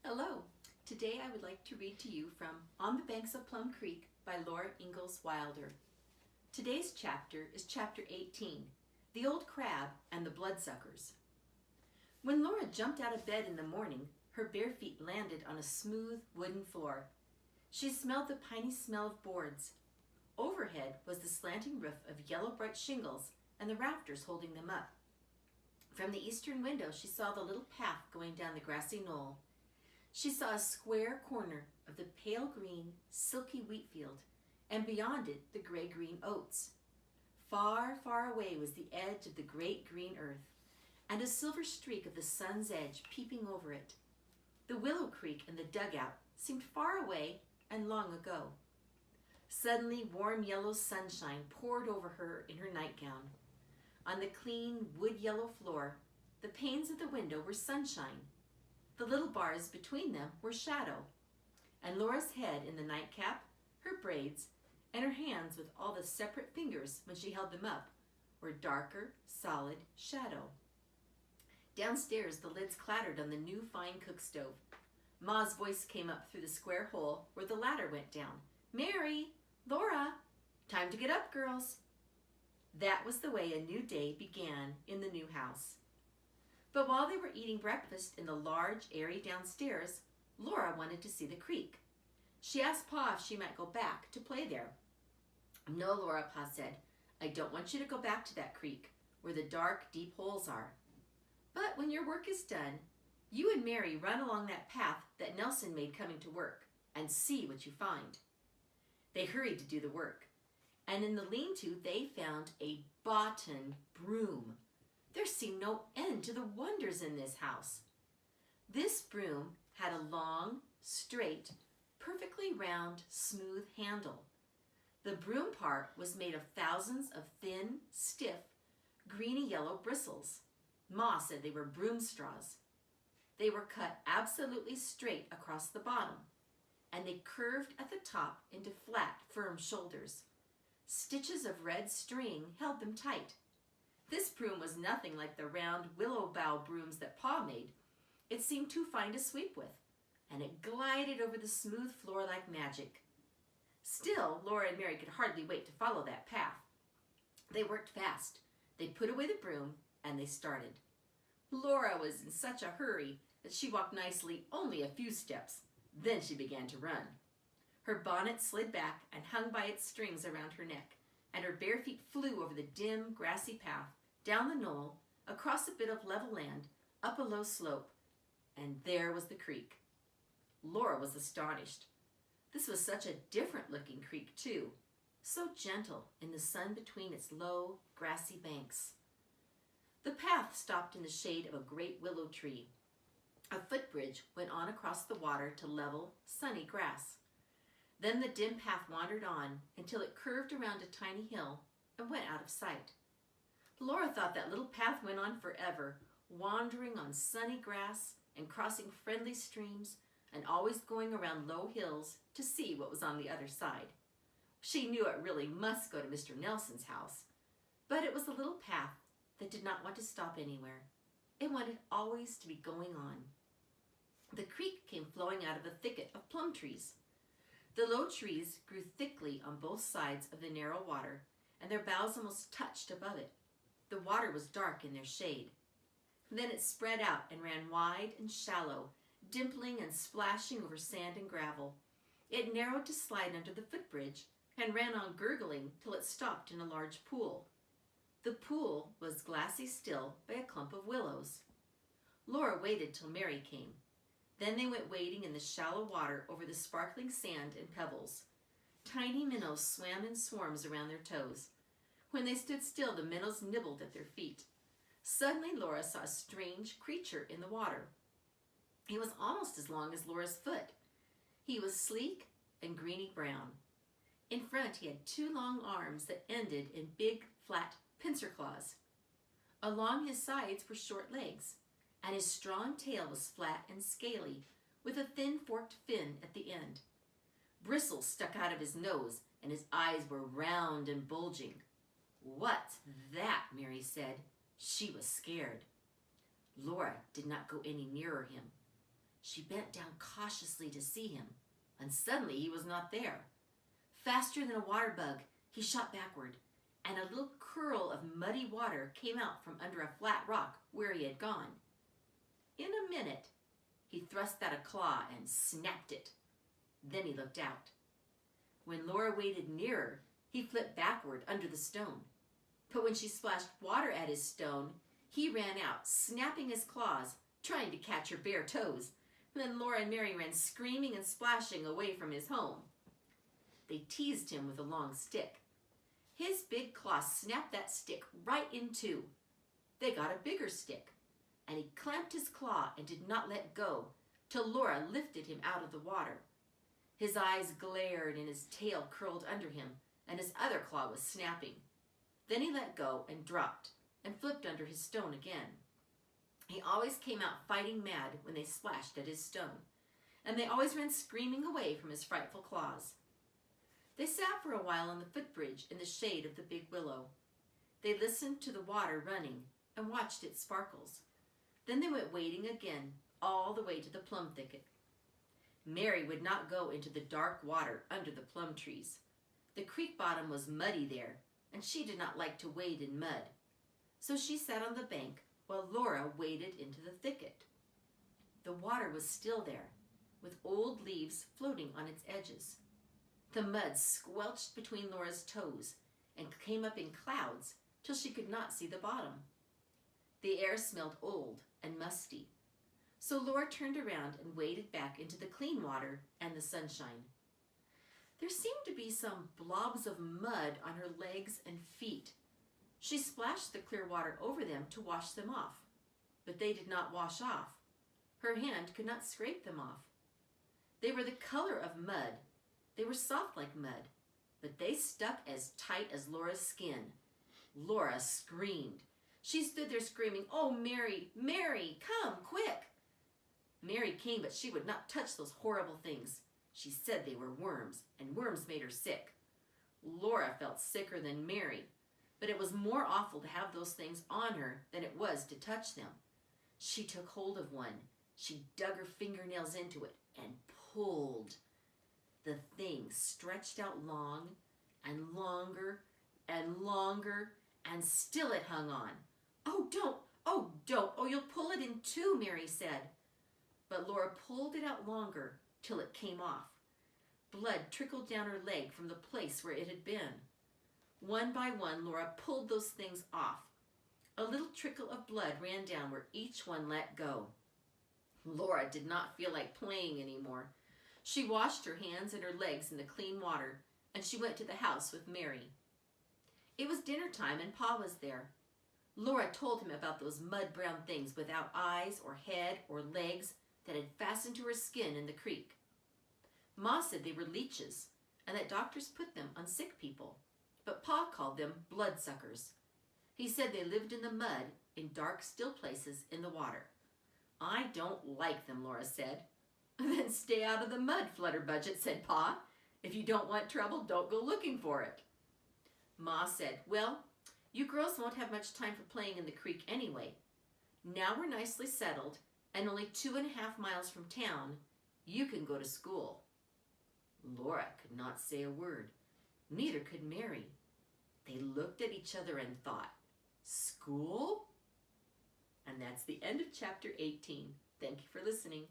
Hello. Today I would like to read to you from On the Banks of Plum Creek by Laura Ingalls Wilder. Today's chapter is chapter 18, The Old Crab and the Bloodsuckers. When Laura jumped out of bed in the morning, her bare feet landed on a smooth wooden floor. She smelled the piney smell of boards. Overhead was the slanting roof of yellow bright shingles and the rafters holding them up. From the eastern window she saw the little path going down the grassy knoll. She saw a square corner of the pale green, silky wheat field, and beyond it the gray-green oats. Far, far away was the edge of the great green earth, and a silver streak of the sun's edge peeping over it. The willow creek and the dugout seemed far away and long ago. Suddenly warm yellow sunshine poured over her in her nightgown. On the clean wood-yellow floor, the panes of the window were sunshine. The little bars between them were shadow, and Laura's head in the nightcap, her braids, and her hands with all the separate fingers when she held them up were darker, solid shadow. Downstairs the lids clattered on the new fine cook stove. Ma's voice came up through the square hole where the ladder went down. "Mary! Laura! Time to get up, girls!" That was the way a new day began in the new house. But while they were eating breakfast in the large, airy downstairs, Laura wanted to see the creek. She asked Pa if she might go back to play there. "No, Laura," Pa said. "I don't want you to go back to that creek, where the dark, deep holes are. But when your work is done, you and Mary run along that path that Nelson made coming to work, and see what you find." They hurried to do the work, and in the lean-to they found a boughten broom. There seemed no end to the wonders in this house. This broom had a long, straight, perfectly round, smooth handle. The broom part was made of thousands of thin, stiff, greeny-yellow bristles. Ma said they were broom straws. They were cut absolutely straight across the bottom, and they curved at the top into flat, firm shoulders. Stitches of red string held them tight. This broom was nothing like the round willow bough brooms that Pa made. It seemed too fine to sweep with, and it glided over the smooth floor like magic. Still, Laura and Mary could hardly wait to follow that path. They worked fast. They put away the broom, and they started. Laura was in such a hurry that she walked nicely only a few steps. Then she began to run. Her bonnet slid back and hung by its strings around her neck, and her bare feet flew over the dim, grassy path, down the knoll, across a bit of level land, up a low slope, and there was the creek. Laura was astonished. This was such a different-looking creek, too, so gentle in the sun between its low, grassy banks. The path stopped in the shade of a great willow tree. A footbridge went on across the water to level, sunny grass. Then the dim path wandered on until it curved around a tiny hill and went out of sight. Laura thought that little path went on forever, wandering on sunny grass and crossing friendly streams and always going around low hills to see what was on the other side. She knew it really must go to Mr. Nelson's house, but it was a little path that did not want to stop anywhere. It wanted always to be going on. The creek came flowing out of a thicket of plum trees. The low trees grew thickly on both sides of the narrow water, and their boughs almost touched above it. The water was dark in their shade. Then it spread out and ran wide and shallow, dimpling and splashing over sand and gravel. It narrowed to slide under the footbridge and ran on gurgling till it stopped in a large pool. The pool was glassy still by a clump of willows. Laura waited till Mary came. Then they went wading in the shallow water over the sparkling sand and pebbles. Tiny minnows swam in swarms around their toes. When they stood still, the minnows nibbled at their feet. Suddenly, Laura saw a strange creature in the water. He was almost as long as Laura's foot. He was sleek and greeny brown. In front, he had two long arms that ended in big, flat pincer claws. Along his sides were short legs, and his strong tail was flat and scaly, with a thin forked fin at the end. Bristles stuck out of his nose, and his eyes were round and bulging. "What's that?" Mary said. She was scared. Laura did not go any nearer him. She bent down cautiously to see him, and suddenly he was not there. Faster than a water bug, he shot backward, and a little curl of muddy water came out from under a flat rock where he had gone. In a minute, he thrust out a claw and snapped it. Then he looked out. When Laura waded nearer, he flipped backward under the stone. But when she splashed water at his stone, he ran out, snapping his claws, trying to catch her bare toes. Then Laura and Mary ran screaming and splashing away from his home. They teased him with a long stick. His big claw snapped that stick right in two. They got a bigger stick, and he clamped his claw and did not let go till Laura lifted him out of the water. His eyes glared and his tail curled under him, and his other claw was snapping. Then he let go and dropped and flipped under his stone again. He always came out fighting mad when they splashed at his stone, and they always ran screaming away from his frightful claws. They sat for a while on the footbridge in the shade of the big willow. They listened to the water running and watched its sparkles. Then they went wading again, all the way to the plum thicket. Mary would not go into the dark water under the plum trees. The creek bottom was muddy there, and she did not like to wade in mud. So she sat on the bank while Laura waded into the thicket. The water was still there, with old leaves floating on its edges. The mud squelched between Laura's toes and came up in clouds till she could not see the bottom. The air smelled old and musty. So Laura turned around and waded back into the clean water and the sunshine. There seemed to be some blobs of mud on her legs and feet. She splashed the clear water over them to wash them off, but they did not wash off. Her hand could not scrape them off. They were the color of mud. They were soft like mud, but they stuck as tight as Laura's skin. Laura screamed. She stood there screaming, "Oh, Mary, Mary, come, quick!" Mary came, but she would not touch those horrible things. She said they were worms, and worms made her sick. Laura felt sicker than Mary, but it was more awful to have those things on her than it was to touch them. She took hold of one. She dug her fingernails into it and pulled. The thing stretched out long and longer and longer, and still it hung on. "Oh, don't! Oh, don't! Oh, you'll pull it in two," Mary said. But Laura pulled it out longer till it came off. Blood trickled down her leg from the place where it had been. One by one, Laura pulled those things off. A little trickle of blood ran down where each one let go. Laura did not feel like playing anymore. She washed her hands and her legs in the clean water, and she went to the house with Mary. It was dinner time, and Pa was there. Laura told him about those mud-brown things without eyes or head or legs that had fastened to her skin in the creek. Ma said they were leeches, and that doctors put them on sick people, but Pa called them bloodsuckers. He said they lived in the mud in dark, still places in the water. "I don't like them," Laura said. "Then stay out of the mud, Flutterbudget," said Pa. "If you don't want trouble, don't go looking for it." Ma said, "Well, you girls won't have much time for playing in the creek anyway. Now we're nicely settled and only 2.5 miles from town, you can go to school." Laura could not say a word. Neither could Mary. They looked at each other and thought, "School?" And that's the end of chapter 18. Thank you for listening.